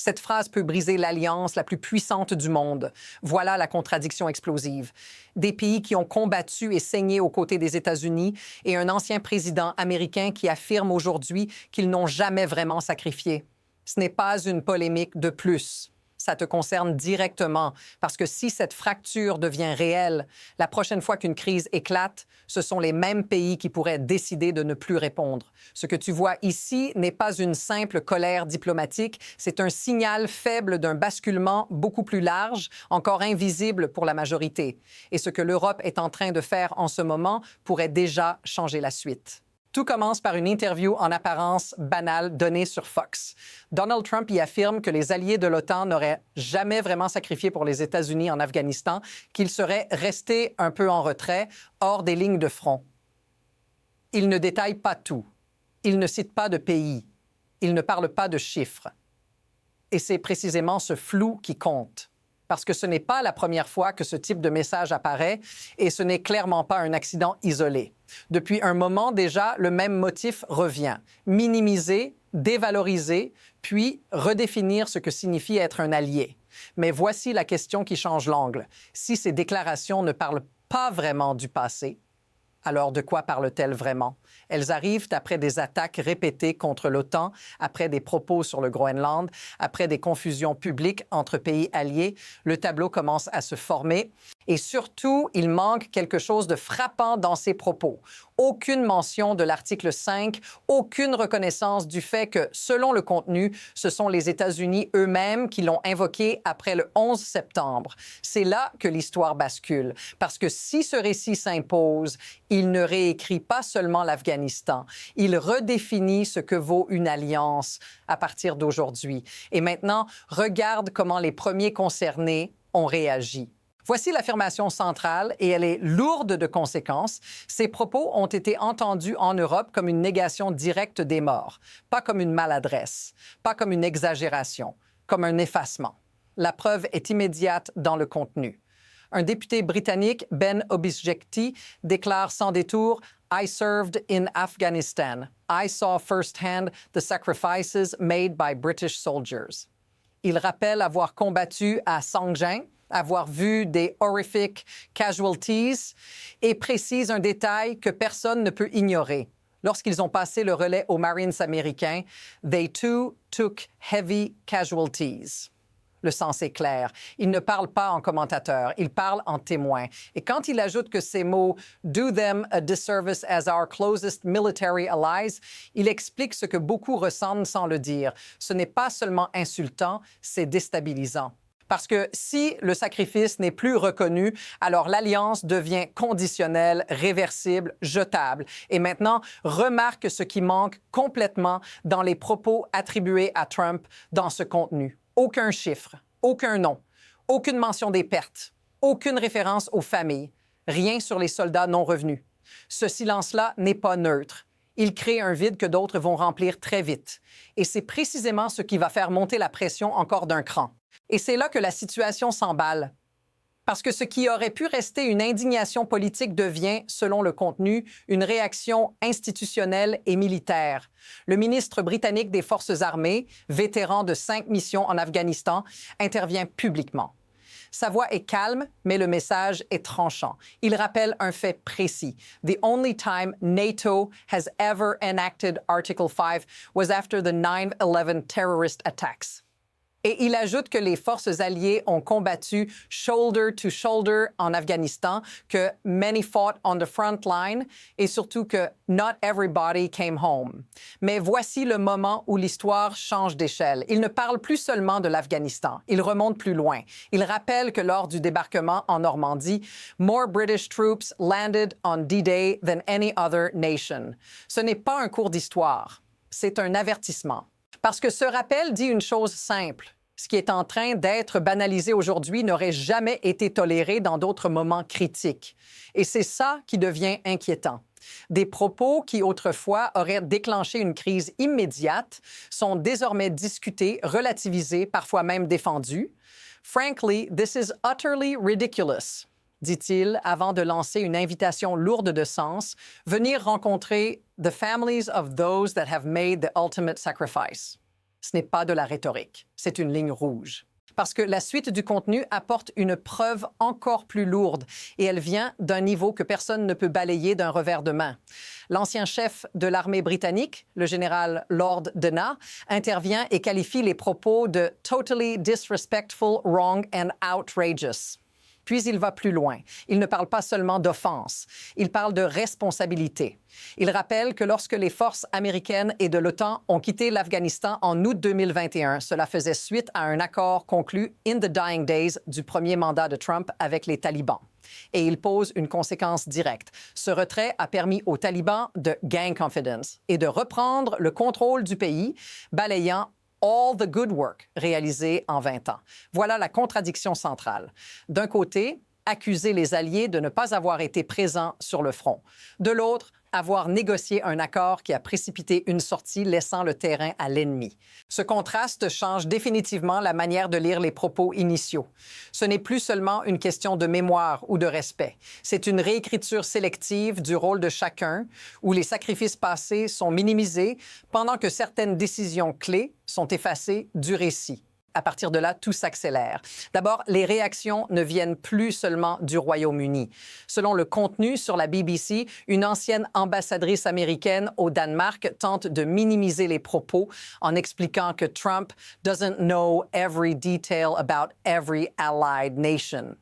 Cette phrase peut briser l'alliance la plus puissante du monde. Voilà la contradiction explosive. Des pays qui ont combattu et saigné aux côtés des États-Unis et un ancien président américain qui affirme aujourd'hui qu'ils n'ont jamais vraiment sacrifié. Ce n'est pas une polémique de plus. Ça te concerne directement, parce que si cette fracture devient réelle, la prochaine fois qu'une crise éclate, ce sont les mêmes pays qui pourraient décider de ne plus répondre. Ce que tu vois ici n'est pas une simple colère diplomatique, c'est un signal faible d'un basculement beaucoup plus large, encore invisible pour la majorité. Et ce que l'Europe est en train de faire en ce moment pourrait déjà changer la suite. Tout commence par une interview en apparence banale donnée sur Fox. Donald Trump y affirme que les alliés de l'OTAN n'auraient jamais vraiment sacrifié pour les États-Unis en Afghanistan, qu'ils seraient restés un peu en retrait, hors des lignes de front. Il ne détaille pas tout. Il ne cite pas de pays. Il ne parle pas de chiffres. Et c'est précisément ce flou qui compte. Parce que ce n'est pas la première fois que ce type de message apparaît et ce n'est clairement pas un accident isolé. Depuis un moment déjà, le même motif revient. Minimiser, dévaloriser, puis redéfinir ce que signifie être un allié. Mais voici la question qui change l'angle. Si ces déclarations ne parlent pas vraiment du passé, alors de quoi parlent-elles vraiment? Elles arrivent après des attaques répétées contre l'OTAN, après des propos sur le Groenland, après des confusions publiques entre pays alliés. Le tableau commence à se former. Et surtout, il manque quelque chose de frappant dans ces propos. Aucune mention de l'article 5, aucune reconnaissance du fait que, selon le contenu, ce sont les États-Unis eux-mêmes qui l'ont invoqué après le 11 septembre. C'est là que l'histoire bascule, parce que si ce récit s'impose, il ne réécrit pas seulement l'Afghanistan, il redéfinit ce que vaut une alliance à partir d'aujourd'hui. Et maintenant, regarde comment les premiers concernés ont réagi. Voici l'affirmation centrale et elle est lourde de conséquences. Ces propos ont été entendus en Europe comme une négation directe des morts, pas comme une maladresse, pas comme une exagération, comme un effacement. La preuve est immédiate dans le contenu. Un député britannique, Ben Obisjekti, déclare sans détour « I served in Afghanistan. I saw firsthand the sacrifices made by British soldiers. » Il rappelle avoir combattu à Sangin, avoir vu des horrific casualties et précise un détail que personne ne peut ignorer. Lorsqu'ils ont passé le relais aux Marines américains, they too took heavy casualties. Le sens est clair. Il ne parle pas en commentateur, il parle en témoin. Et quand il ajoute que ces mots « do them a disservice as our closest military allies », il explique ce que beaucoup ressentent sans le dire. Ce n'est pas seulement insultant, c'est déstabilisant. Parce que si le sacrifice n'est plus reconnu, alors l'alliance devient conditionnelle, réversible, jetable. Et maintenant, remarque ce qui manque complètement dans les propos attribués à Trump dans ce contenu. Aucun chiffre, aucun nom, aucune mention des pertes, aucune référence aux familles, rien sur les soldats non revenus. Ce silence-là n'est pas neutre. Il crée un vide que d'autres vont remplir très vite. Et c'est précisément ce qui va faire monter la pression encore d'un cran. Et c'est là que la situation s'emballe. Parce que ce qui aurait pu rester une indignation politique devient, selon le contenu, une réaction institutionnelle et militaire. Le ministre britannique des Forces armées, vétéran de 5 missions en Afghanistan, intervient publiquement. Sa voix est calme, mais le message est tranchant. Il rappelle un fait précis. The only time NATO has ever enacted Article 5 was after the 9/11 terrorist attacks. Et il ajoute que les forces alliées ont combattu shoulder to shoulder en Afghanistan, que many fought on the front line et surtout que not everybody came home. Mais voici le moment où l'histoire change d'échelle. Il ne parle plus seulement de l'Afghanistan, il remonte plus loin. Il rappelle que lors du débarquement en Normandie, more British troops landed on D-Day than any other nation. Ce n'est pas un cours d'histoire, c'est un avertissement. Parce que ce rappel dit une chose simple. Ce qui est en train d'être banalisé aujourd'hui n'aurait jamais été toléré dans d'autres moments critiques. Et c'est ça qui devient inquiétant. Des propos qui, autrefois, auraient déclenché une crise immédiate sont désormais discutés, relativisés, parfois même défendus. « Frankly, this is utterly ridiculous », dit-il avant de lancer une invitation lourde de sens, venir rencontrer « the families of those that have made the ultimate sacrifice ». Ce n'est pas de la rhétorique, c'est une ligne rouge. Parce que la suite du contenu apporte une preuve encore plus lourde et elle vient d'un niveau que personne ne peut balayer d'un revers de main. L'ancien chef de l'armée britannique, le général Lord Denah, intervient et qualifie les propos de « totally disrespectful, wrong and outrageous ». Puis il va plus loin. Il ne parle pas seulement d'offense, il parle de responsabilité. Il rappelle que lorsque les forces américaines et de l'OTAN ont quitté l'Afghanistan en août 2021, cela faisait suite à un accord conclu in the dying days du premier mandat de Trump avec les talibans. Et il pose une conséquence directe. Ce retrait a permis aux talibans de gain confidence et de reprendre le contrôle du pays, balayant all the good work réalisé en 20 ans. Voilà la contradiction centrale. D'un côté, accuser les alliés de ne pas avoir été présents sur le front. De l'autre, avoir négocié un accord qui a précipité une sortie, laissant le terrain à l'ennemi. Ce contraste change définitivement la manière de lire les propos initiaux. Ce n'est plus seulement une question de mémoire ou de respect. C'est une réécriture sélective du rôle de chacun, où les sacrifices passés sont minimisés, pendant que certaines décisions clés sont effacées du récit. À partir de là, tout s'accélère. D'abord, les réactions ne viennent plus seulement du Royaume-Uni. Selon le contenu sur la BBC, une ancienne ambassadrice américaine au Danemark tente de minimiser les propos en expliquant que Trump doesn't know every detail about every allied nation.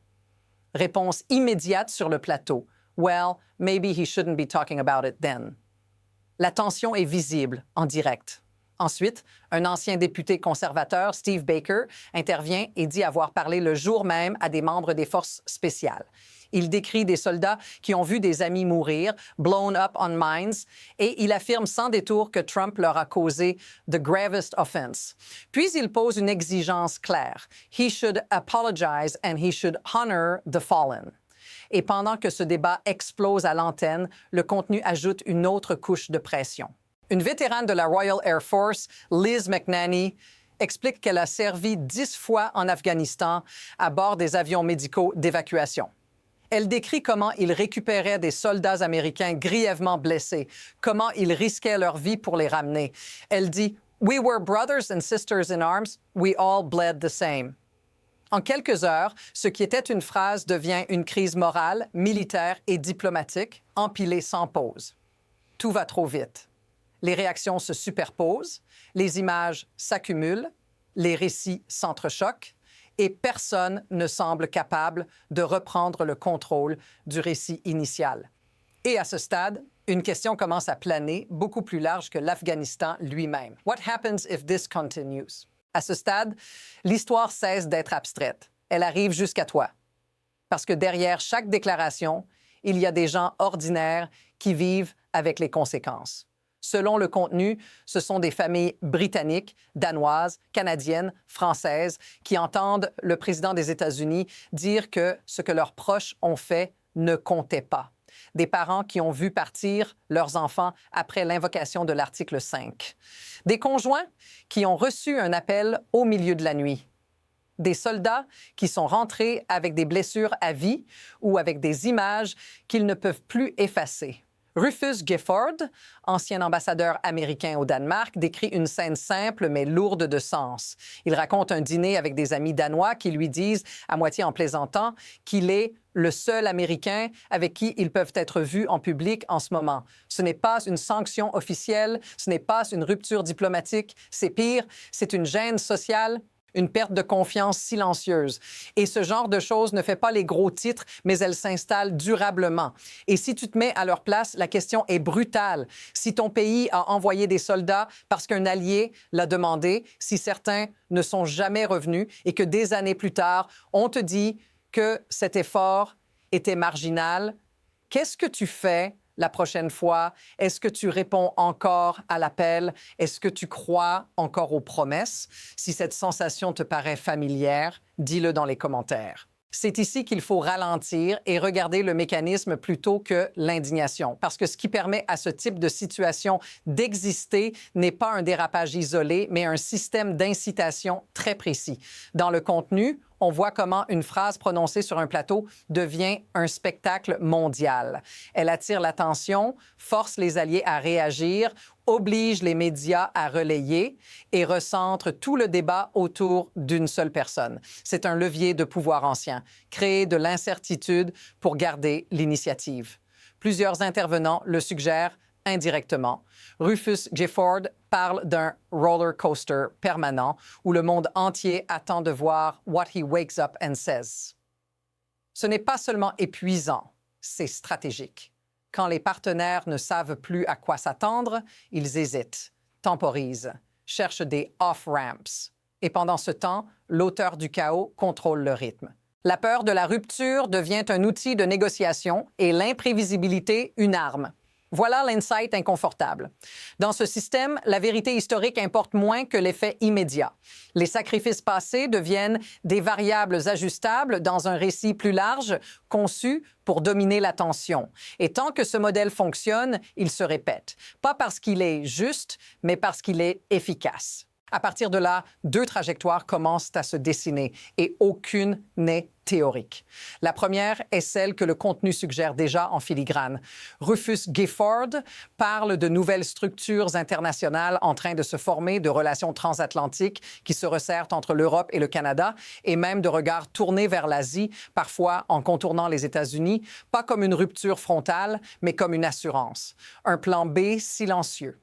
Réponse immédiate sur le plateau. Well, maybe he shouldn't be talking about it then. La tension est visible, en direct. Ensuite, un ancien député conservateur, Steve Baker, intervient et dit avoir parlé le jour même à des membres des forces spéciales. Il décrit des soldats qui ont vu des amis mourir, blown up on mines, et il affirme sans détour que Trump leur a causé « the gravest offense ». Puis il pose une exigence claire. « He should apologize and he should honor the fallen ». Et pendant que ce débat explose à l'antenne, le contenu ajoute une autre couche de pression. Une vétérane de la Royal Air Force, Liz McNanny, explique qu'elle a servi 10 fois en Afghanistan à bord des avions médicaux d'évacuation. Elle décrit comment ils récupéraient des soldats américains grièvement blessés, comment ils risquaient leur vie pour les ramener. Elle dit « We were brothers and sisters in arms. We all bled the same ». En quelques heures, ce qui était une phrase devient une crise morale, militaire et diplomatique, empilée sans pause. Tout va trop vite. Les réactions se superposent, les images s'accumulent, les récits s'entrechoquent et personne ne semble capable de reprendre le contrôle du récit initial. Et à ce stade, une question commence à planer, beaucoup plus large que l'Afghanistan lui-même. What happens if this continues? À ce stade, l'histoire cesse d'être abstraite. Elle arrive jusqu'à toi. Parce que derrière chaque déclaration, il y a des gens ordinaires qui vivent avec les conséquences. Selon le contenu, ce sont des familles britanniques, danoises, canadiennes, françaises qui entendent le président des États-Unis dire que ce que leurs proches ont fait ne comptait pas. Des parents qui ont vu partir leurs enfants après l'invocation de l'article 5. Des conjoints qui ont reçu un appel au milieu de la nuit. Des soldats qui sont rentrés avec des blessures à vie ou avec des images qu'ils ne peuvent plus effacer. Rufus Gifford, ancien ambassadeur américain au Danemark, décrit une scène simple mais lourde de sens. Il raconte un dîner avec des amis danois qui lui disent, à moitié en plaisantant, qu'il est le seul Américain avec qui ils peuvent être vus en public en ce moment. Ce n'est pas une sanction officielle, ce n'est pas une rupture diplomatique, c'est pire, c'est une gêne sociale. Une perte de confiance silencieuse. Et ce genre de choses ne fait pas les gros titres, mais elles s'installent durablement. Et si tu te mets à leur place, la question est brutale. Si ton pays a envoyé des soldats parce qu'un allié l'a demandé, si certains ne sont jamais revenus et que des années plus tard, on te dit que cet effort était marginal, qu'est-ce que tu fais la prochaine fois? Est-ce que tu réponds encore à l'appel? Est-ce que tu crois encore aux promesses? Si cette sensation te paraît familière, dis-le dans les commentaires. C'est ici qu'il faut ralentir et regarder le mécanisme plutôt que l'indignation. Parce que ce qui permet à ce type de situation d'exister n'est pas un dérapage isolé, mais un système d'incitation très précis. Dans le contenu, On voit comment une phrase prononcée sur un plateau devient un spectacle mondial. Elle attire l'attention, force les alliés à réagir, oblige les médias à relayer et recentre tout le débat autour d'une seule personne. C'est un levier de pouvoir ancien, créer de l'incertitude pour garder l'initiative. Plusieurs intervenants le suggèrent indirectement. Rufus Gifford parle d'un roller coaster permanent où le monde entier attend de voir what he wakes up and says. Ce n'est pas seulement épuisant, c'est stratégique. Quand les partenaires ne savent plus à quoi s'attendre, ils hésitent, temporisent, cherchent des off-ramps. Et pendant ce temps, l'auteur du chaos contrôle le rythme. La peur de la rupture devient un outil de négociation et l'imprévisibilité une arme. Voilà l'insight inconfortable. Dans ce système, la vérité historique importe moins que l'effet immédiat. Les sacrifices passés deviennent des variables ajustables dans un récit plus large, conçu pour dominer l'attention. Et tant que ce modèle fonctionne, il se répète. Pas parce qu'il est juste, mais parce qu'il est efficace. À partir de là, deux trajectoires commencent à se dessiner et aucune n'est théorique. La première est celle que le contenu suggère déjà en filigrane. Rufus Gifford parle de nouvelles structures internationales en train de se former, de relations transatlantiques qui se resserrent entre l'Europe et le Canada, et même de regards tournés vers l'Asie, parfois en contournant les États-Unis, pas comme une rupture frontale, mais comme une assurance. Un plan B silencieux.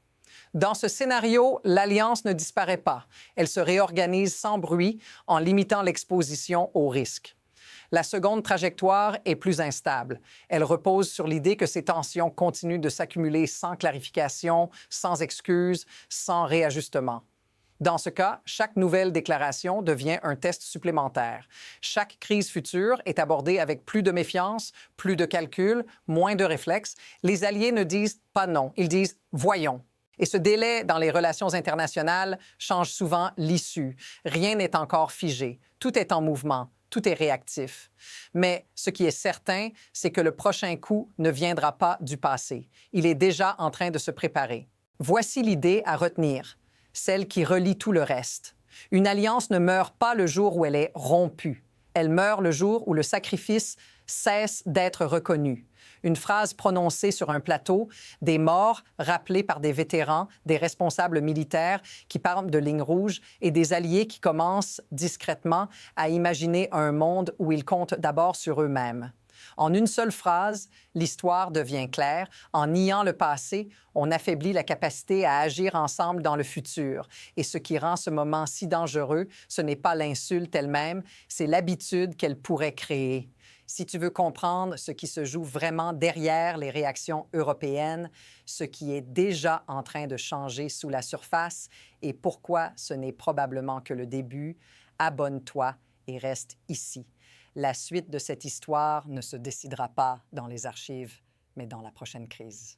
Dans ce scénario, l'Alliance ne disparaît pas. Elle se réorganise sans bruit en limitant l'exposition aux risques. La seconde trajectoire est plus instable. Elle repose sur l'idée que ces tensions continuent de s'accumuler sans clarification, sans excuse, sans réajustement. Dans ce cas, chaque nouvelle déclaration devient un test supplémentaire. Chaque crise future est abordée avec plus de méfiance, plus de calcul, moins de réflexe. Les alliés ne disent pas non, ils disent « voyons ». Et ce délai dans les relations internationales change souvent l'issue. Rien n'est encore figé. Tout est en mouvement. Tout est réactif. Mais ce qui est certain, c'est que le prochain coup ne viendra pas du passé. Il est déjà en train de se préparer. Voici l'idée à retenir, celle qui relie tout le reste. Une alliance ne meurt pas le jour où elle est rompue. Elle meurt le jour où le sacrifice cesse d'être reconnu. Une phrase prononcée sur un plateau, des morts rappelés par des vétérans, des responsables militaires qui parlent de lignes rouges et des alliés qui commencent discrètement à imaginer un monde où ils comptent d'abord sur eux-mêmes. En une seule phrase, l'histoire devient claire. En niant le passé, on affaiblit la capacité à agir ensemble dans le futur. Et ce qui rend ce moment si dangereux, ce n'est pas l'insulte elle-même, c'est l'habitude qu'elle pourrait créer. Si tu veux comprendre ce qui se joue vraiment derrière les réactions européennes, ce qui est déjà en train de changer sous la surface et pourquoi ce n'est probablement que le début, abonne-toi et reste ici. La suite de cette histoire ne se décidera pas dans les archives, mais dans la prochaine crise.